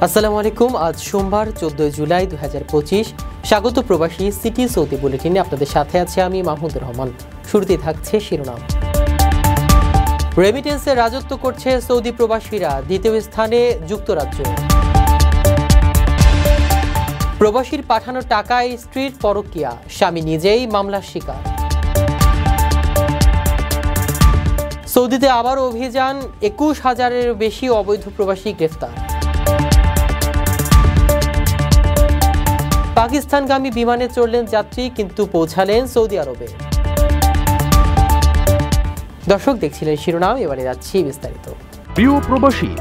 আসসালামু আলাইকুম। আজ সোমবার 14 জুলাই 2025। স্বাগত প্রবাসী সিটি সৌদি বুলেটিনে। আপনাদের সাথে আছে আমি মাহমুদুর রহমান। শুরুতে থাকছে শিরোনাম। রেমিটেন্সে রাজত্ব করছে সৌদি প্রবাসীরা, দ্বিতীয় স্থানে যুক্তরাজ্য। প্রবাসীর পাঠানো টাকায় স্ত্রীর পরকীয়া, স্বামী নিজেই মামলার শিকার। সৌদিতে আবার অভিযান, 21,000-এরও বেশি অবৈধ প্রবাসী গ্রেফতার। পাকিস্তানগামী বিমানে চড়লেন যাত্রী, কিন্তু পৌঁছালেন সৌদি আরবে। দর্শক, দেখছিলেন শিরোনাম, এবারে যাচ্ছি বিস্তারিত। প্রিয় প্রবাসী,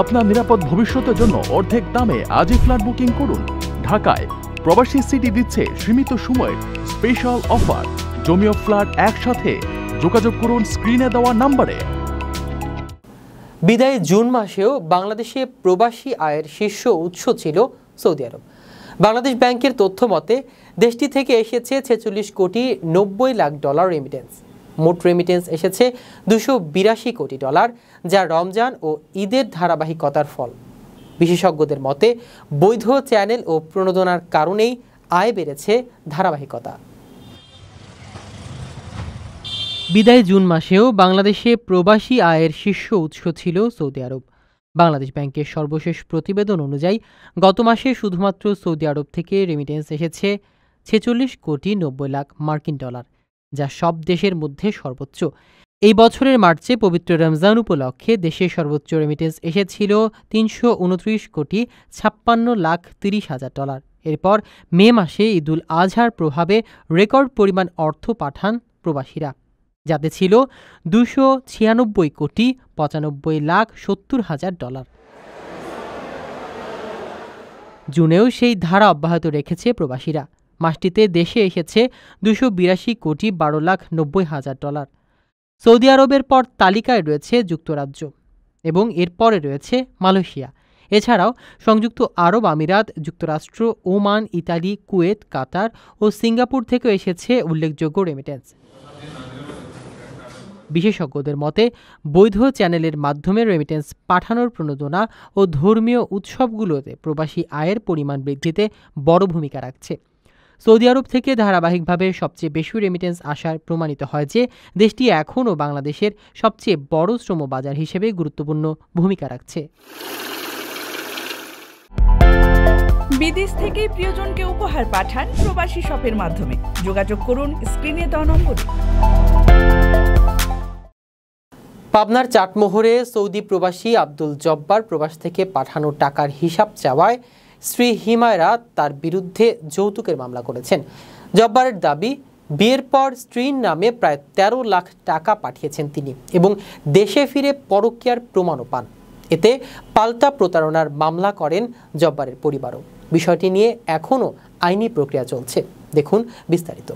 আপনার নিরাপদ ভবিষ্যতের জন্য অর্ধেক দামে আজই ফ্ল্যাট বুকিং করুন। ঢাকায় প্রবাসী সিটি দিচ্ছে সীমিত সময়ের স্পেশাল অফার। জমি ও ফ্ল্যাট একসাথে। যোগাযোগ করুন স্ক্রিনে দেওয়া নম্বরে। বিদায়ী জুন মাসেও বাংলাদেশে প্রবাসী আয়ের শীর্ষ উৎস ছিল সৌদি আরব। বাংলাদেশ ব্যাংকের তথ্য মতে দেশটি থেকে এসেছে 46 কোটি 90 লাখ ডলার রেমিটেন্স। মোট রেমিটেন্স এসেছে 282 কোটি ডলার, যা রমজান ও ঈদের ধারাবাহিকতার ফল। বিশেষজ্ঞদের মতে বৈধ চ্যানেল ও প্রণোদনার কারণেই আয় বেড়েছে ধারাবাহিকতা। বিদায়ী জুন মাসেও বাংলাদেশে প্রবাসী আয়ের শীর্ষ উৎস ছিল সৌদি আরব। বাংলাদেশ ব্যাংকের সর্বশেষ প্রতিবেদন অনুযায়ী গত মাসে শুধুমাত্র সৌদি আরব থেকে রেমিটেন্স এসেছে 46 কোটি 90 লাখ মার্কিন ডলার, যা সব দেশের মধ্যে সর্বোচ্চ। এই বছরের মার্চে পবিত্র রমজান উপলক্ষে দেশের সর্বোচ্চ রেমিটেন্স এসেছিল 329 কোটি 56 লাখ 30 হাজার ডলার। এরপর মে মাসে ঈদুল আজহার প্রভাবে রেকর্ড পরিমাণ অর্থ পাঠান প্রবাসীরা, যাতে ছিল 296 কোটি 95 লাখ 70 হাজার ডলার। জুনেও সেই ধারা অব্যাহত রেখেছে প্রবাসীরা। মাসটিতে দেশে এসেছে 282 কোটি 12 লাখ 90 হাজার ডলার। সৌদি আরবের পর তালিকায় রয়েছে যুক্তরাজ্য এবং এরপরে রয়েছে মালয়েশিয়া। এছাড়াও সংযুক্ত আরব আমিরাত, যুক্তরাষ্ট্র, ওমান, ইতালি, কুয়েত, কাতার ও সিঙ্গাপুর থেকেও এসেছে উল্লেখযোগ্য রেমিটেন্স। বিশেষজ্ঞদের মতে বৈধ চ্যানেলের মাধ্যমে রেমিটেন্স পাঠানোর প্রণোদনা ও ধর্মীয় উৎসবগুলোতে প্রবাসী আয়ের পরিমাণ বৃদ্ধিতে বড় ভূমিকা রাখছে। সৌদি আরব থেকে ধারাবাহিকভাবে সবচেয়ে বেশি রেমিটেন্স আসার প্রমাণিত হয় যে দেশটি এখনও বাংলাদেশের সবচেয়ে বড় শ্রম বাজার হিসেবে গুরুত্বপূর্ণ ভূমিকা রাখছে। বিদেশ থেকে প্রিয়জনকে উপহার পাঠান প্রবাসী শপের মাধ্যমে। যোগাযোগ করুন স্ক্রিনে দেওয়া নম্বরে। পাবনার চাটমোহরে সৌদি প্রবাসী আব্দুল জব্বার প্রবাস থেকে পাঠানো টাকার হিসাব চাওয়ায় স্ত্রী হিমায়রা তার বিরুদ্ধে যৌতুকের মামলা করেছেন। জব্বারের দাবি, বিয়ের পর স্ত্রীর নামে প্রায় 13 লাখ টাকা পাঠিয়েছেন তিনি এবং দেশে ফিরে পরকীয়ার প্রমাণও পান। এতে পাল্টা প্রতারণার মামলা করেন জব্বারের পরিবারও। বিষয়টি নিয়ে এখনও আইনি প্রক্রিয়া চলছে। দেখুন বিস্তারিত।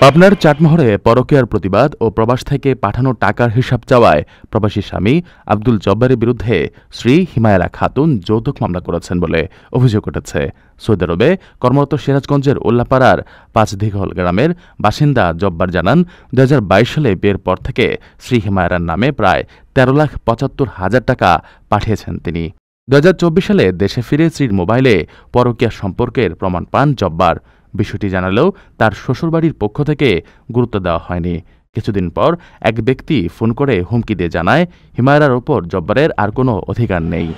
পাবনার চাটমোহরে পরকীয়ার প্রতিবাদ ও প্রবাস থেকে পাঠানো টাকার হিসাব চাওয়ায় প্রবাসী স্বামী আব্দুল জব্বারের বিরুদ্ধে স্ত্রী হিমায়রা খাতুন যৌতুক মামলা করেছেন বলে অভিযোগ উঠেছে। সৌদি আরবে কর্মরত সিরাজগঞ্জের উল্লাপাড়ার ৫ দিঘল গ্রামের বাসিন্দা জব্বার জানান, 2022 সালে বিয়ের পর থেকে স্ত্রী হিমায়রার নামে প্রায় 13,75,000 টাকা পাঠিয়েছেন তিনি। 2024 সালে দেশে ফিরে স্ত্রীর মোবাইলে পরকীয়া সম্পর্কের প্রমাণ পান জব্বার। বিষয়টি জানালেও তার শ্বশুরবাড়ির পক্ষ থেকে গুরুত্ব দেওয়া হয়নি। কিছুদিন পর এক ব্যক্তি ফোন করে হুমকি দিয়ে জানায়, হিমায়রার ওপর জব্বারের আর কোনো অধিকার নেই।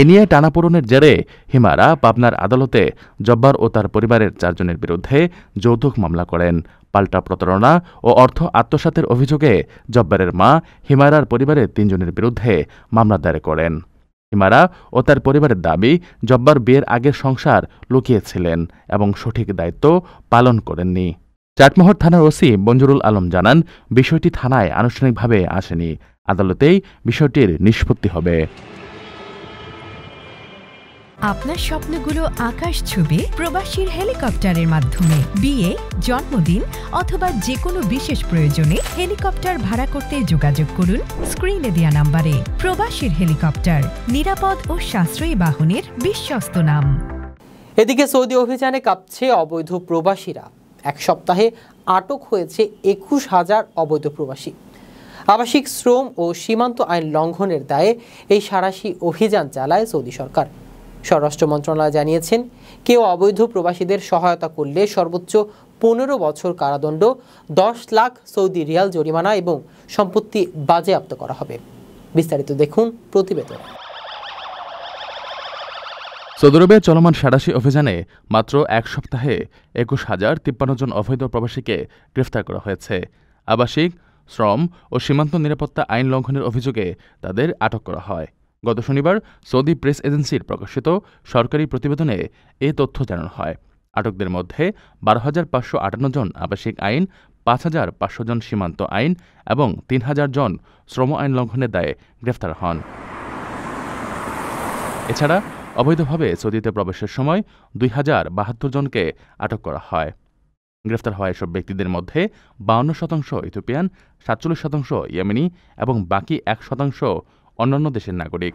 এ নিয়ে টানাপোড়েনের জেরে হিমায়রা পাবনার আদালতে জব্বার ও তার পরিবারের 4 জনের বিরুদ্ধে যৌতুক মামলা করেন। পাল্টা প্রতারণা ও অর্থ আত্মসাতের অভিযোগে জব্বারের মা হিমায়রার পরিবারের 3 জনের বিরুদ্ধে মামলা দায়ের করেন। হিমায়রা ও তার পরিবারের দাবি, জব্বার বিয়ের আগের সংসার লুকিয়েছিলেন এবং সঠিক দায়িত্ব পালন করেননি। চাটমোহর থানার ওসি মঞ্জুরুল আলম জানান, বিষয়টি থানায় আনুষ্ঠানিকভাবে আসেনি, আদালতেই বিষয়টির নিষ্পত্তি হবে। আপনার স্বপ্নগুলো আকাশ ছুবে প্রবাসীর হেলিকপ্টারের মাধ্যমে। বিয়ে, জন্মদিন অথবা যে কোনো বিশেষ প্রয়োজনে হেলিকপ্টার ভাড়া করতে যোগাযোগ করুন স্ক্রিনে দেওয়া নম্বরে। প্রবাসীর হেলিকপ্টার, নিরাপদ ও সাশ্রয়ী বাহনের বিশ্বস্ত নাম। এদিকে সৌদি অভিযানে কাঁপছে অবৈধ প্রবাসীরা। এক সপ্তাহে আটক হয়েছে 21,000 অবৈধ প্রবাসী। আবাসিক শ্রম ও সীমান্ত আইন লঙ্ঘনের দায়ে এই সাঁড়াশি অভিযান চালায় সৌদি সরকার। স্বরাষ্ট্র মন্ত্রণালয় জানিয়েছেন, কেউ অবৈধ প্রবাসীদের সহায়তা করলে সর্বোচ্চ 15 বছর কারাদণ্ড, 10 লাখ সৌদি রিয়াল জরিমানা এবং সম্পত্তি বাজেয়াপ্ত করা হবে। বিস্তারিত দেখুন প্রতিবেদন। সৌদি আরবে চলমান সাঁড়াশি অভিযানে মাত্র এক সপ্তাহে 21,053 জন অবৈধ প্রবাসীকে গ্রেফতার করা হয়েছে। আবাসিক, শ্রম ও সীমান্ত নিরাপত্তা আইন লঙ্ঘনের অভিযোগে তাদের আটক করা হয়। গত শনিবার সৌদি প্রেস এজেন্সির প্রকাশিত সরকারি প্রতিবেদনে এ তথ্য জানানো হয়। আটকদের মধ্যে 12,558 জন আবাসিক আইন, 5,500 জন সীমান্ত আইন এবং 3,000 জন শ্রম আইন লঙ্ঘনের দায়ে গ্রেফতার হন। এছাড়া অবৈধভাবে সৌদিতে প্রবেশের সময় 2,072 জনকে আটক করা হয়। গ্রেফতার হওয়া এসব ব্যক্তিদের মধ্যে 52% ইথিওপিয়ান, 47% ইয়েমেনি এবং বাকি 1% অন্যান্য দেশের নাগরিক।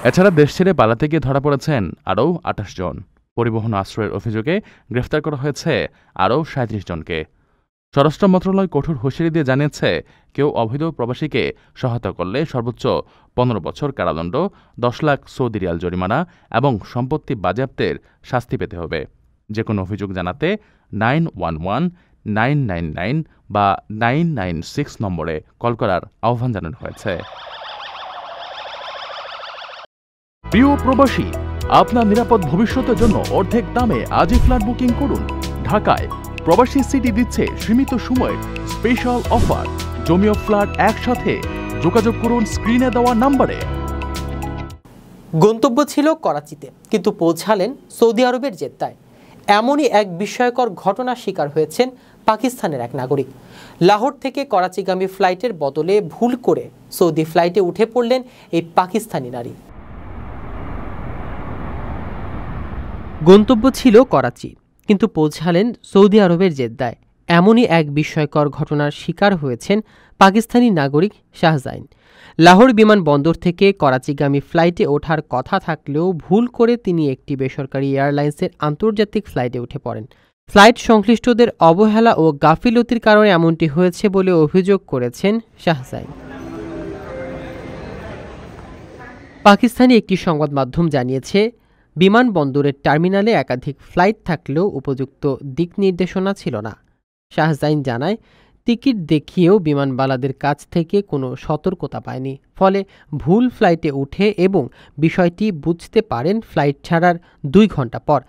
এছাড়া দেশ ছেড়ে পালাতে গিয়ে ধরা পড়েছেন আরও 28 জন। পরিবহন আশ্রয়ের অভিযোগে গ্রেফতার করা হয়েছে আরও 37 জনকে। স্বরাষ্ট্র মন্ত্রণালয় কঠোর হুঁশিয়ারি দিয়ে জানিয়েছে, কেউ অবৈধ প্রবাসীকে সহায়তা করলে সর্বোচ্চ 15 বছর কারাদণ্ড, 10 লাখ সৌদি রিয়াল জরিমানা এবং সম্পত্তি বাজেয়াপ্তের শাস্তি পেতে হবে। যে কোনো অভিযোগ জানাতে 911-999 বা 996 নম্বরে কল করার আহ্বান জানানো হয়েছে। প্রিয় প্রবাসী, আপনার নিরাপদ ভবিষ্যতের জন্য অর্ধেক দামে আজই ফ্ল্যাট বুকিং করুন। ঢাকায় প্রবাসী সিটি দিচ্ছে সীমিত সময়ের স্পেশাল অফার। জমি ও ফ্ল্যাট একসাথে। যোগাযোগ করুন স্ক্রিনে দেওয়া নম্বরে। গন্তব্য ছিল করাচিতে, কিন্তু পৌঁছালেন সৌদি আরবের জেদ্দায়। এমনই এক বিস্ময়কর ঘটনার শিকার হয়েছেন পাকিস্তানের এক নাগরিক। লাহোর থেকে করাচিগামী ফ্লাইটের বদলে ভুল করে সৌদি ফ্লাইটে উঠে পড়লেন এই পাকিস্তানি নারী। গন্তব্য ছিল করাচি, কিন্তু পৌঁছালেন সৌদি আরবের জেদ্দায়। এমনই এক বিস্ময়কর ঘটনার শিকার হয়েছেন পাকিস্তানি নাগরিক শাহজাইন। লাহোর বিমানবন্দর থেকে করাচিগামী ফ্লাইটে ওঠার কথা থাকলেও ভুল করে তিনি একটি বেসরকারি এয়ারলাইন্সের আন্তর্জাতিক ফ্লাইটে উঠে পড়েন। ফ্লাইট সংশ্লিষ্টদের অবহেলা ও গাফিলতির কারণে এমনটি হয়েছে বলে অভিযোগ করেছেন শাহজাইন। পাকিস্তানি একটি সংবাদ মাধ্যম জানিয়েছে, বিমানবন্দরের টার্মিনালে একাধিক ফ্লাইট থাকলেও উপযুক্ত দিক নির্দেশনা ছিল না। শাহজাইন জানায়, টিকিট দেখিয়েও বিমানবালাদের কাছ থেকে কোনো সতর্কতা পায়নি, ফলে ভুল ফ্লাইটে উঠে এবং বিষয়টি বুঝতে পারেন ফ্লাইট ছাড়ার 2 ঘন্টা পর।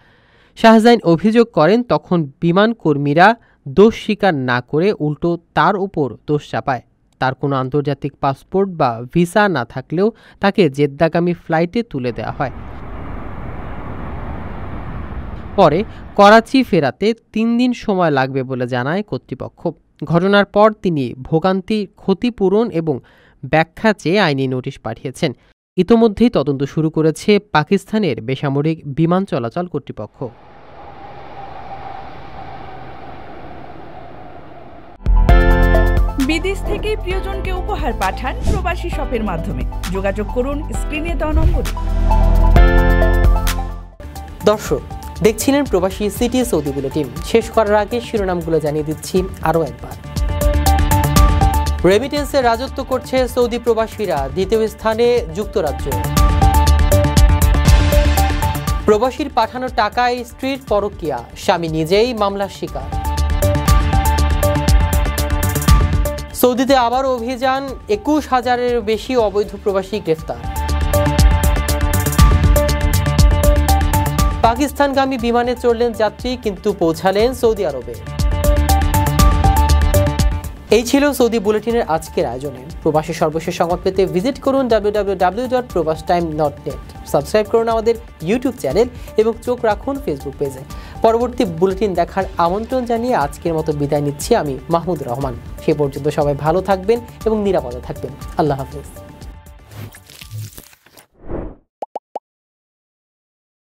শাহজাইন অভিযোগ করেন, তখন বিমান কর্মীরা দোষ স্বীকার না করে উল্টো তার উপর দোষ চাপায়। তার কোনো আন্তর্জাতিক পাসপোর্ট বা ভিসা না থাকলেও তাকে জেদ্দাগামী ফ্লাইটে তুলে দেওয়া হয়। পরে করাচি ফেরাতে 3 দিন সময় লাগবে বলে জানায় কর্তৃপক্ষ। ঘটনার পর তিনি ভোগান্তির ক্ষতিপূরণ এবং ব্যাখ্যা চেয়ে আইনি নোটিশ পাঠিয়েছেন। ইতোমধ্যেই তদন্ত শুরু করেছে পাকিস্তানের বেসামরিক বিমান চলাচল কর্তৃপক্ষ। বিদেশ থেকে প্রিয়জনকে উপহার পাঠান প্রবাসী শপের মাধ্যমে। যোগাযোগ করুন স্ক্রিনে দেওয়া নম্বরে। দর্শক, দেখছিলেন প্রবাসী সিটি সৌদি বুলেটিন। শেষ করার আগে শিরোনামগুলো জানিয়ে দিচ্ছি আরও একবার। রেমিটেন্সে রাজত্ব করছে সৌদি প্রবাসীরা, 2য় স্থানে যুক্তরাজ্য। প্রবাসীর পাঠানো টাকায় স্ত্রীর পরকীয়া, স্বামী নিজেই মামলার শিকার। সৌদিতে আবার অভিযান, 21,000-এর বেশি অবৈধ প্রবাসী গ্রেফতার। পাকিস্তানগামী বিমানে চড়লেন যাত্রী, কিন্তু পৌঁছালেন সৌদি আরবে। এই ছিল সৌদি বুলেটিনের আজকের আয়োজনে। প্রবাসী সর্বশেষ সংবাদ পেতে ভিজিট করুন www.probastime.net। সাবস্ক্রাইব করুন আমাদের ইউটিউব চ্যানেল এবং চোখ রাখুন ফেসবুক পেজে। পরবর্তী বুলেটিন দেখার আমন্ত্রণ জানিয়ে আজকের মতো বিদায় নিচ্ছি আমি মাহমুদ রহমান। সে পর্যন্ত সবাই ভালো থাকবেন এবং নিরাপদে থাকবেন। আল্লাহ হাফেজ।